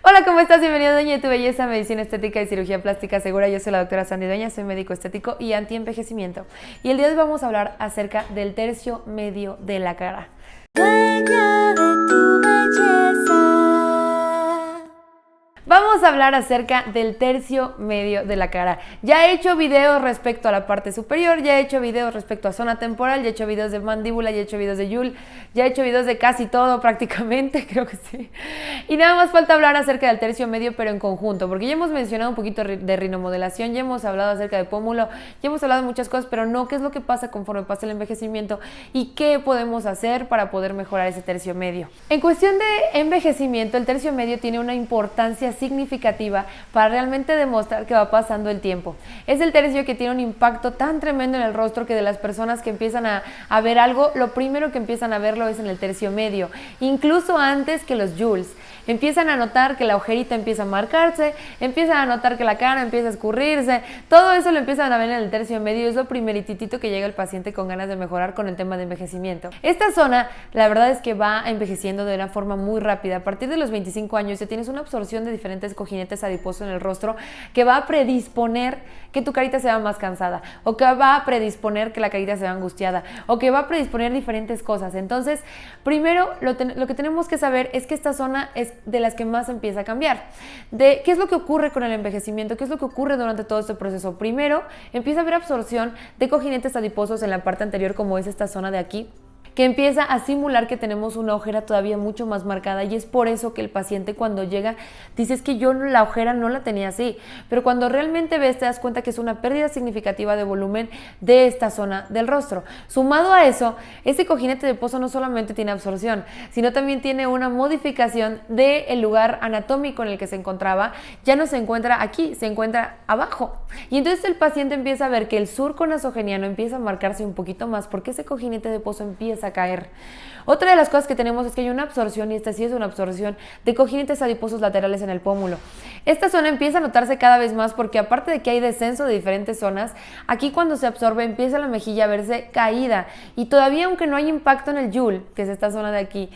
Hola, ¿cómo estás? Bienvenido a Dueña de tu Belleza, Medicina Estética y Cirugía Plástica Segura. Yo soy la doctora Sandy Dueña, soy médico estético y antienvejecimiento. Y el día de hoy vamos a hablar acerca del tercio medio de la cara. Dueña de tu belleza. Vamos a hablar acerca del tercio medio de la cara. Ya he hecho videos respecto a la parte superior, ya he hecho videos respecto a zona temporal, ya he hecho videos de mandíbula, ya he hecho videos de yul, ya he hecho videos de casi todo prácticamente, creo que sí. Y nada más falta hablar acerca del tercio medio, pero en conjunto, porque ya hemos mencionado un poquito de rinomodelación, ya hemos hablado acerca de pómulo, ya hemos hablado de muchas cosas, pero no qué es lo que pasa conforme pasa el envejecimiento y qué podemos hacer para poder mejorar ese tercio medio. En cuestión de envejecimiento, el tercio medio tiene una importancia significativa para realmente demostrar que va pasando el tiempo. Es el tercio que tiene un impacto tan tremendo en el rostro que de las personas que empiezan a ver algo, lo primero que empiezan a verlo es en el tercio medio, incluso antes que los jules. Empiezan a notar que la ojerita empieza a marcarse, empiezan a notar que la cara empieza a escurrirse, todo eso lo empiezan a ver en el tercio medio, es lo primeritito que llega el paciente con ganas de mejorar con el tema de envejecimiento. Esta zona, la verdad es que va envejeciendo de una forma muy rápida. A partir de los 25 años ya tienes una absorción de diferentes cojinetes adiposos en el rostro que va a predisponer que tu carita sea más cansada, o que va a predisponer que la carita sea angustiada, o que va a predisponer diferentes cosas. Entonces, primero lo que tenemos que saber es que esta zona es de las que más empieza a cambiar. ¿Qué es lo que ocurre con el envejecimiento? ¿Qué es lo que ocurre durante todo este proceso? Primero, empieza a haber absorción de cojinetes adiposos en la parte anterior, como es esta zona de aquí, que empieza a simular que tenemos una ojera todavía mucho más marcada, y es por eso que el paciente cuando llega dice es que yo la ojera no la tenía así, pero cuando realmente ves te das cuenta que es una pérdida significativa de volumen de esta zona del rostro. Sumado a eso, ese cojinete adiposo no solamente tiene absorción, sino también tiene una modificación del lugar anatómico en el que se encontraba, ya no se encuentra aquí, se encuentra abajo, y entonces el paciente empieza a ver que el surco nasogeniano empieza a marcarse un poquito más porque ese cojinete adiposo empieza a caer. Otra de las cosas que tenemos es que hay una absorción, y esta sí es una absorción de cojinetes adiposos laterales en el pómulo. Esta zona empieza a notarse cada vez más porque aparte de que hay descenso de diferentes zonas, aquí cuando se absorbe empieza la mejilla a verse caída, y todavía aunque no hay impacto en el yul, que es esta zona de aquí,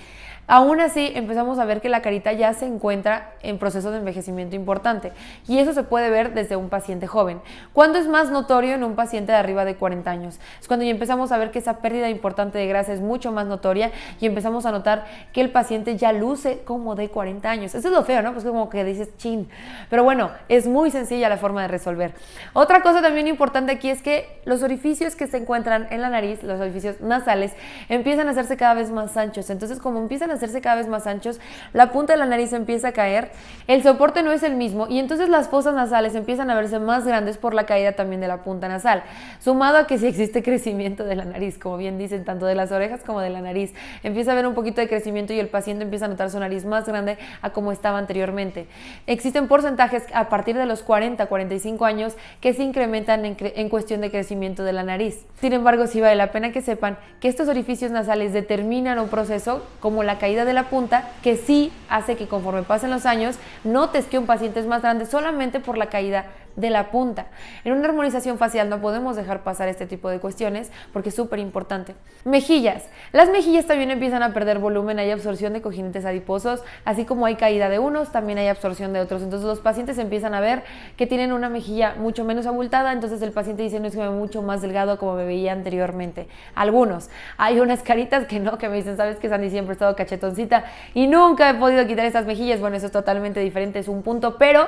aún así empezamos a ver que la carita ya se encuentra en proceso de envejecimiento importante, y eso se puede ver desde un paciente joven. ¿Cuándo es más notorio? En un paciente de arriba de 40 años. Es cuando ya empezamos a ver que esa pérdida importante de grasa es mucho más notoria y empezamos a notar que el paciente ya luce como de 40 años. Eso es lo feo, ¿no? Pues como que dices chin. Pero bueno, es muy sencilla la forma de resolver. Otra cosa también importante aquí es que los orificios que se encuentran en la nariz, los orificios nasales, empiezan a hacerse cada vez más anchos. Entonces, como empiezan a hacerse cada vez más anchos, la punta de la nariz empieza a caer, el soporte no es el mismo, y entonces las fosas nasales empiezan a verse más grandes por la caída también de la punta nasal, sumado a que si existe crecimiento de la nariz, como bien dicen, tanto de las orejas como de la nariz, empieza a haber un poquito de crecimiento y el paciente empieza a notar su nariz más grande a como estaba anteriormente. Existen porcentajes a partir de los 40-45 años que se incrementan en cuestión de crecimiento de la nariz. Sin embargo, sí vale la pena que sepan que estos orificios nasales determinan un proceso como la caída de la punta, que sí hace que conforme pasen los años notes que un paciente es más grande solamente por la caída de la punta. En una armonización facial no podemos dejar pasar este tipo de cuestiones porque es súper importante. Mejillas. Las mejillas también empiezan a perder volumen, hay absorción de cojinetes adiposos, así como hay caída de unos, también hay absorción de otros. Entonces los pacientes empiezan a ver que tienen una mejilla mucho menos abultada, entonces el paciente dice no es que me veo mucho más delgado como me veía anteriormente. Algunos. Hay unas caritas que no, que me dicen, sabes que Sandy siempre he estado cachetoncita y nunca he podido quitar estas mejillas. Bueno, eso es totalmente diferente, es un punto, pero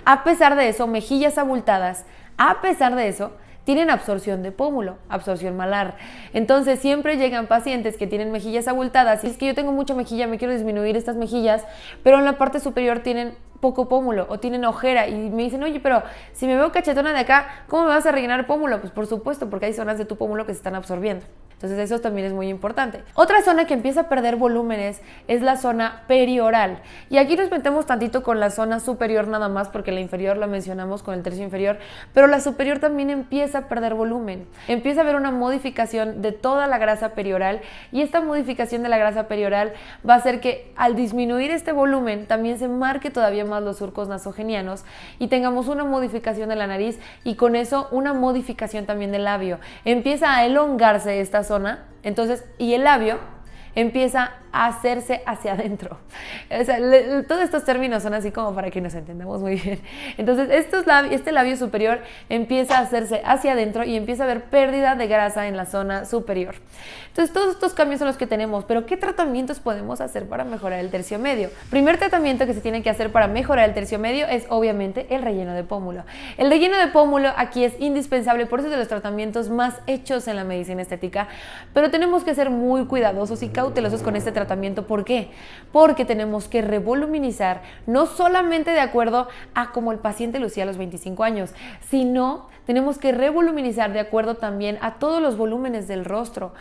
a pesar de eso, mejillas abultadas, a pesar de eso, tienen absorción de pómulo, absorción malar. Entonces siempre llegan pacientes que tienen mejillas abultadas y es que yo tengo mucha mejilla, me quiero disminuir estas mejillas, pero en la parte superior tienen poco pómulo o tienen ojera, y me dicen, oye, pero si me veo cachetona de acá, ¿cómo me vas a rellenar pómulo? Pues por supuesto, porque hay zonas de tu pómulo que se están absorbiendo. Entonces eso también es muy importante. Otra zona que empieza a perder volúmenes es la zona perioral. Y aquí nos metemos tantito con la zona superior nada más, porque la inferior la mencionamos con el tercio inferior, pero la superior también empieza a perder volumen. Empieza a haber una modificación de toda la grasa perioral, y esta modificación de la grasa perioral va a hacer que al disminuir este volumen también se marque todavía más los surcos nasogenianos y tengamos una modificación de la nariz, y con eso una modificación también del labio. Empieza a elongarse esta zona, entonces, y el labio empieza a hacerse hacia adentro. O sea, todos estos términos son así como para que nos entendamos muy bien. Entonces, este labio superior empieza a hacerse hacia adentro y empieza a haber pérdida de grasa en la zona superior. Entonces, todos estos cambios son los que tenemos, pero ¿qué tratamientos podemos hacer para mejorar el tercio medio? Primer tratamiento que se tiene que hacer para mejorar el tercio medio es obviamente el relleno de pómulo. El relleno de pómulo aquí es indispensable, por eso es de los tratamientos más hechos en la medicina estética, pero tenemos que ser muy cuidadosos y cautelosos con este tratamiento. ¿Por qué? Porque tenemos que revoluminizar, no solamente de acuerdo a cómo el paciente lucía a los 25 años, sino tenemos que revoluminizar de acuerdo también a todos los volúmenes del rostro.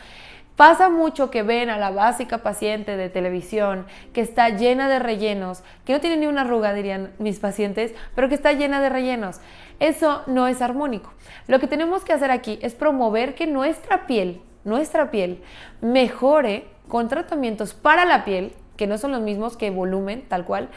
Pasa mucho que ven a la básica paciente de televisión que está llena de rellenos, que no tiene ni una arruga, dirían mis pacientes, pero que está llena de rellenos. Eso no es armónico. Lo que tenemos que hacer aquí es promover que nuestra piel mejore con tratamientos para la piel, que no son los mismos que volumen, tal cual,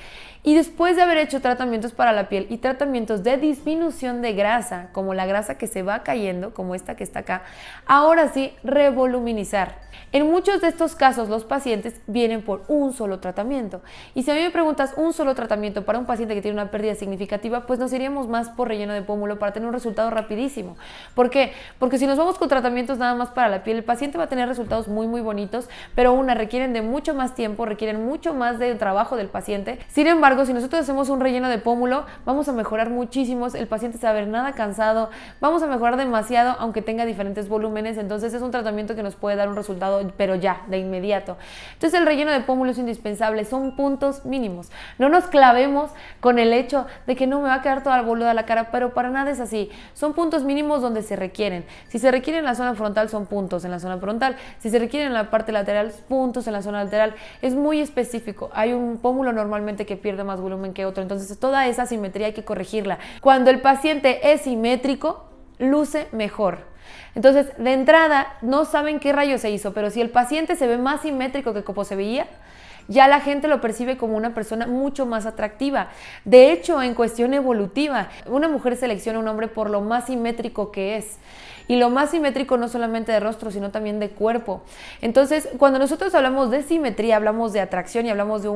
y después de haber hecho tratamientos para la piel y tratamientos de disminución de grasa, como la grasa que se va cayendo, como esta que está acá, ahora sí, revoluminizar. En muchos de estos casos, los pacientes vienen por un solo tratamiento. Y si a mí me preguntas un solo tratamiento para un paciente que tiene una pérdida significativa, pues nos iríamos más por relleno de pómulo para tener un resultado rapidísimo. ¿Por qué? Porque si nos vamos con tratamientos nada más para la piel, el paciente va a tener resultados muy, muy bonitos, pero requieren de mucho más tiempo, requieren mucho más de trabajo del paciente. Sin embargo, si nosotros hacemos un relleno de pómulo, vamos a mejorar muchísimo, el paciente se va a ver nada cansado, vamos a mejorar demasiado aunque tenga diferentes volúmenes. Entonces es un tratamiento que nos puede dar un resultado, pero ya, de inmediato. Entonces el relleno de pómulo es indispensable, son puntos mínimos. No nos clavemos con el hecho de que no me va a quedar toda la boluda de la cara, pero para nada es así. Son puntos mínimos donde se requieren. Si se requiere en la zona frontal, son puntos en la zona frontal. Si se requiere en la parte lateral, puntos en la zona lateral. Es muy específico. Hay un pómulo normalmente que pierde más volumen que otro, entonces toda esa simetría hay que corregirla. Cuando el paciente es simétrico, luce mejor. Entonces, de entrada, no saben qué rayo se hizo, pero si el paciente se ve más simétrico que como se veía, ya la gente lo percibe como una persona mucho más atractiva. De hecho, en cuestión evolutiva, una mujer selecciona a un hombre por lo más simétrico que es. Y lo más simétrico no solamente de rostro, sino también de cuerpo. Entonces, cuando nosotros hablamos de simetría, hablamos de atracción y hablamos de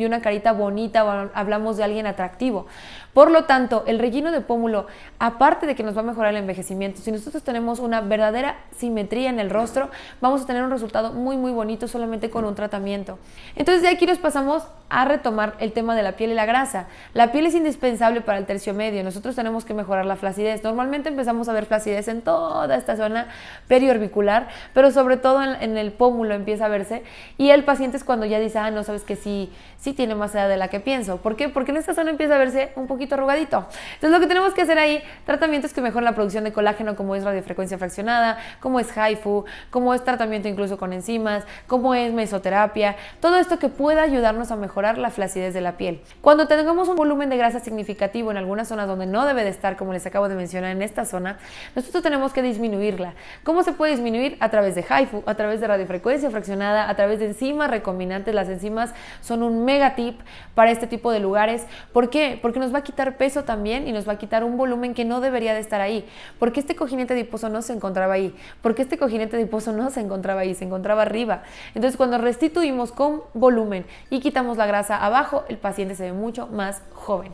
una carita bonita, o hablamos de alguien atractivo. Por lo tanto, el relleno de pómulo, aparte de que nos va a mejorar el envejecimiento, si nosotros tenemos una verdadera simetría en el rostro, vamos a tener un resultado muy, muy bonito solamente con un tratamiento. Entonces, de aquí nos pasamos a retomar el tema de la piel y la grasa. La piel es indispensable para el tercio medio. Nosotros tenemos que mejorar la flacidez. Normalmente empezamos a ver flacidez en toda esta zona periorbicular, pero sobre todo en el pómulo empieza a verse, y el paciente es cuando ya dice, no, sabes que sí tiene más edad de la que pienso. ¿Por qué? Porque en esta zona empieza a verse un poquito arrugadito. Entonces lo que tenemos que hacer ahí, tratamientos que mejoran la producción de colágeno, como es radiofrecuencia fraccionada, como es HIFU, como es tratamiento incluso con enzimas, como es mesoterapia, todo esto que pueda ayudarnos a mejorar la flacidez de la piel. Cuando tengamos un volumen de grasa significativo en algunas zonas donde no debe de estar, como les acabo de mencionar en esta zona, nosotros tenemos que disminuirla. ¿Cómo se puede disminuir? A través de HIFU, a través de radiofrecuencia fraccionada, a través de enzimas recombinantes. Las enzimas son un mega tip para este tipo de lugares. ¿Por qué? Porque nos va a quitar peso también y nos va a quitar un volumen que no debería de estar ahí. Porque este cojinete adiposo no se encontraba ahí. Porque este cojinete adiposo no se encontraba ahí, se encontraba arriba. Entonces, cuando restituimos con volumen y quitamos la grasa abajo, el paciente se ve mucho más joven.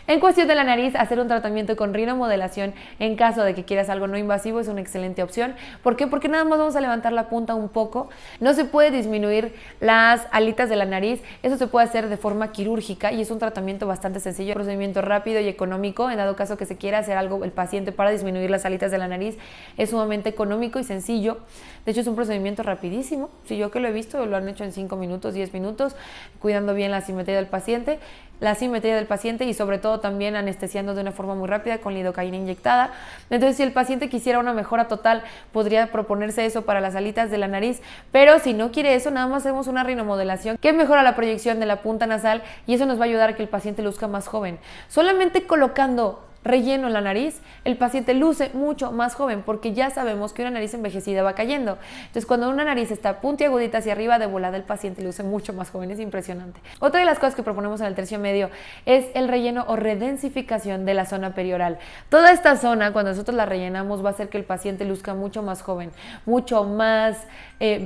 En cuestión de la nariz, hacer un tratamiento con rinomodelación en caso de que quieras algo no invasivo es una excelente opción. ¿Por qué? Porque nada más vamos a levantar la punta un poco. No se puede disminuir las alitas de la nariz. Eso se puede hacer de forma quirúrgica y es un tratamiento bastante sencillo, un procedimiento rápido y económico. En dado caso que se quiera hacer algo el paciente para disminuir las alitas de la nariz, es sumamente económico y sencillo. De hecho, es un procedimiento rapidísimo. Si yo que lo he visto, lo han hecho en 5 minutos, 10 minutos, cuidando bien la simetría del paciente y sobre todo también anestesiando de una forma muy rápida con lidocaína inyectada. Entonces, si el paciente quisiera una mejora total, podría proponerse eso para las alitas de la nariz, pero si no quiere eso, nada más hacemos una rinomodelación que mejora la proyección de la punta nasal y eso nos va a ayudar a que el paciente luzca más joven. Solamente colocando relleno en la nariz, el paciente luce mucho más joven porque ya sabemos que una nariz envejecida va cayendo. Entonces, cuando una nariz está puntiagudita hacia arriba, de volada el paciente luce mucho más joven, es impresionante. Otra de las cosas que proponemos en el tercio medio es el relleno o redensificación de la zona perioral. Toda esta zona, cuando nosotros la rellenamos, va a hacer que el paciente luzca mucho más joven, mucho más,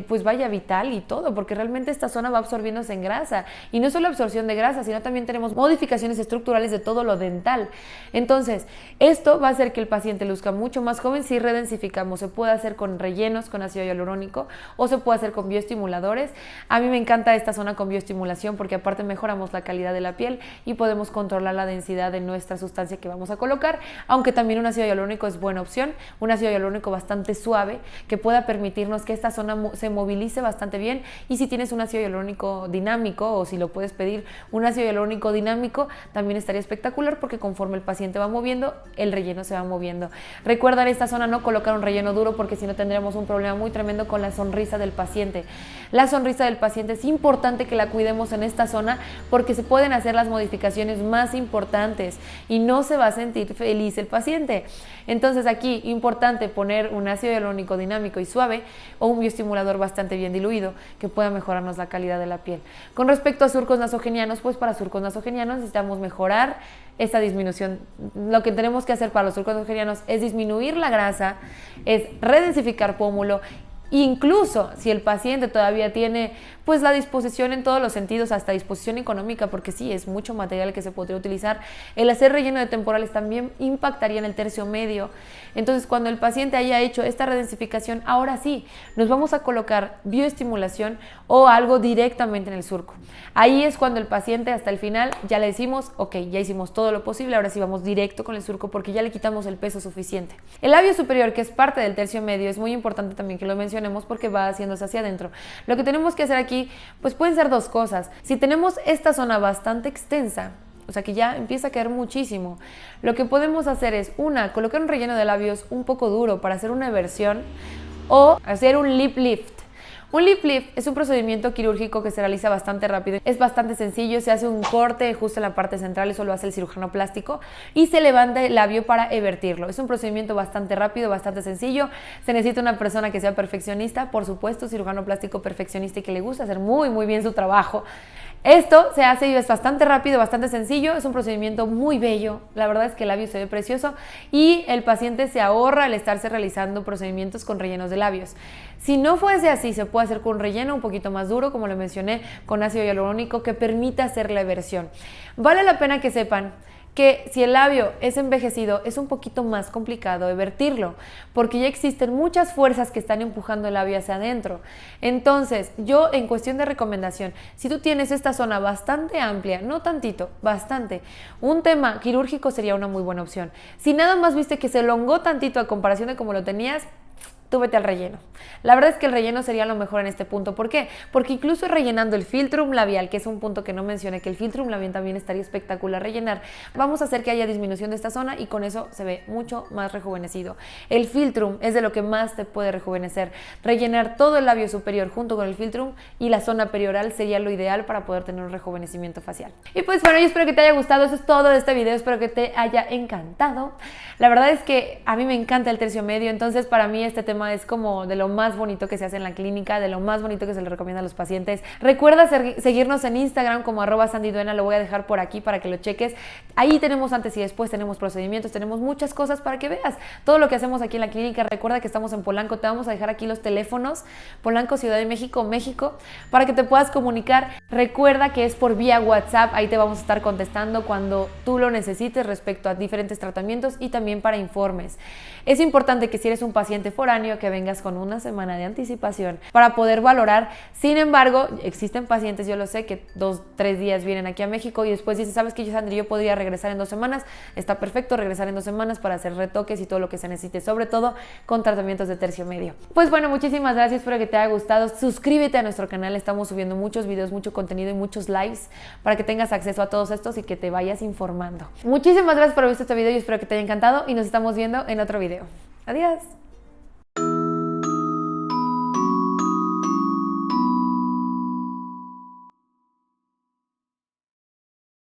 pues vaya, vital y todo, porque realmente esta zona va absorbiéndose en grasa. Y no solo absorción de grasa, sino también tenemos modificaciones estructurales de todo lo dental. Entonces, esto va a hacer que el paciente luzca mucho más joven si redensificamos. Se puede hacer con rellenos, con ácido hialurónico, o se puede hacer con bioestimuladores. A mí me encanta esta zona con bioestimulación porque aparte mejoramos la calidad de la piel y podemos controlar la densidad de nuestra sustancia que vamos a colocar, aunque también un ácido hialurónico es buena opción, un ácido hialurónico bastante suave que pueda permitirnos que esta zona se movilice bastante bien. Y si tienes un ácido hialurónico dinámico, o si lo puedes pedir un ácido hialurónico dinámico, también estaría espectacular porque conforme el paciente va moviendo, el relleno se va moviendo. Recuerda en esta zona no colocar un relleno duro porque si no tendríamos un problema muy tremendo con la sonrisa del paciente. La sonrisa del paciente es importante que la cuidemos en esta zona porque se pueden hacer las modificaciones más importantes y no se va a sentir feliz el paciente. Entonces aquí, importante poner un ácido hialurónico dinámico y suave o un bioestimulador bastante bien diluido que pueda mejorarnos la calidad de la piel. Con respecto a surcos nasogenianos, pues para surcos nasogenianos necesitamos mejorar esta disminución. Lo que tenemos que hacer para los surcos nasogenianos es disminuir la grasa, es redensificar pómulo. Incluso si el paciente todavía tiene pues la disposición en todos los sentidos, hasta disposición económica, porque sí, es mucho material que se podría utilizar, el hacer relleno de temporales también impactaría en el tercio medio. Entonces, cuando el paciente haya hecho esta redensificación, ahora sí, nos vamos a colocar bioestimulación o algo directamente en el surco. Ahí es cuando el paciente hasta el final ya le decimos, ok, ya hicimos todo lo posible, ahora sí vamos directo con el surco porque ya le quitamos el peso suficiente. El labio superior, que es parte del tercio medio, es muy importante también que lo mencionemos porque va haciéndose hacia adentro. Lo que tenemos que hacer aquí, pues pueden ser dos cosas. Si tenemos esta zona bastante extensa, o sea que ya empieza a caer muchísimo, lo que podemos hacer es, colocar un relleno de labios un poco duro para hacer una eversión o hacer un lip lift. Un lip lift es un procedimiento quirúrgico que se realiza bastante rápido, es bastante sencillo, se hace un corte justo en la parte central, eso lo hace el cirujano plástico y se levanta el labio para evertirlo. Es un procedimiento bastante rápido, bastante sencillo, se necesita una persona que sea perfeccionista, por supuesto, cirujano plástico perfeccionista y que le gusta hacer muy bien su trabajo. Esto se hace y es bastante rápido, bastante sencillo, es un procedimiento muy bello, la verdad es que el labio se ve precioso y el paciente se ahorra el estarse realizando procedimientos con rellenos de labios. Si no fuese así, se puede hacer con un relleno un poquito más duro, como lo mencioné, con ácido hialurónico que permita hacer la eversión. Vale la pena que sepan que si el labio es envejecido es un poquito más complicado evertirlo porque ya existen muchas fuerzas que están empujando el labio hacia adentro. Entonces, yo en cuestión de recomendación, si tú tienes esta zona bastante amplia, no tantito, bastante, un tema quirúrgico sería una muy buena opción. Si nada más viste que se elongó tantito a comparación de como lo tenías, tú vete al relleno. La verdad es que el relleno sería lo mejor en este punto. ¿Por qué? Porque incluso rellenando el filtrum labial, que es un punto que no mencioné, que el filtrum labial también estaría espectacular rellenar, vamos a hacer que haya disminución de esta zona y con eso se ve mucho más rejuvenecido. El filtrum es de lo que más te puede rejuvenecer. Rellenar todo el labio superior junto con el filtrum y la zona perioral sería lo ideal para poder tener un rejuvenecimiento facial. Y pues bueno, yo espero que te haya gustado. Eso es todo de este video. Espero que te haya encantado. La verdad es que a mí me encanta el tercio medio, entonces para mí este tema es como de lo más bonito que se hace en la clínica, de lo más bonito que se le recomienda a los pacientes. Recuerda seguirnos en Instagram como @sandyduena, lo voy a dejar por aquí para que lo cheques. Ahí tenemos antes y después, tenemos procedimientos, tenemos muchas cosas para que veas todo lo que hacemos aquí en la clínica. Recuerda que estamos en Polanco, te vamos a dejar aquí los teléfonos, Polanco, Ciudad de México, México, para que te puedas comunicar. Recuerda que es por vía WhatsApp, ahí te vamos a estar contestando cuando tú lo necesites respecto a diferentes tratamientos y también para informes. Es importante que si eres un paciente foráneo, que vengas con una semana de anticipación para poder valorar. Sin embargo, existen pacientes, yo lo sé, que 2-3 días vienen aquí a México y después dicen, ¿sabes qué, Sandri? Yo podría regresar en 2 semanas. Está perfecto regresar en 2 semanas para hacer retoques y todo lo que se necesite, sobre todo con tratamientos de tercio medio. Pues bueno, muchísimas gracias, espero que te haya gustado. Suscríbete a nuestro canal, estamos subiendo muchos videos, mucho contenido y muchos lives para que tengas acceso a todos estos y que te vayas informando. Muchísimas gracias por haber visto este video y espero que te haya encantado y nos estamos viendo en otro video. Adiós.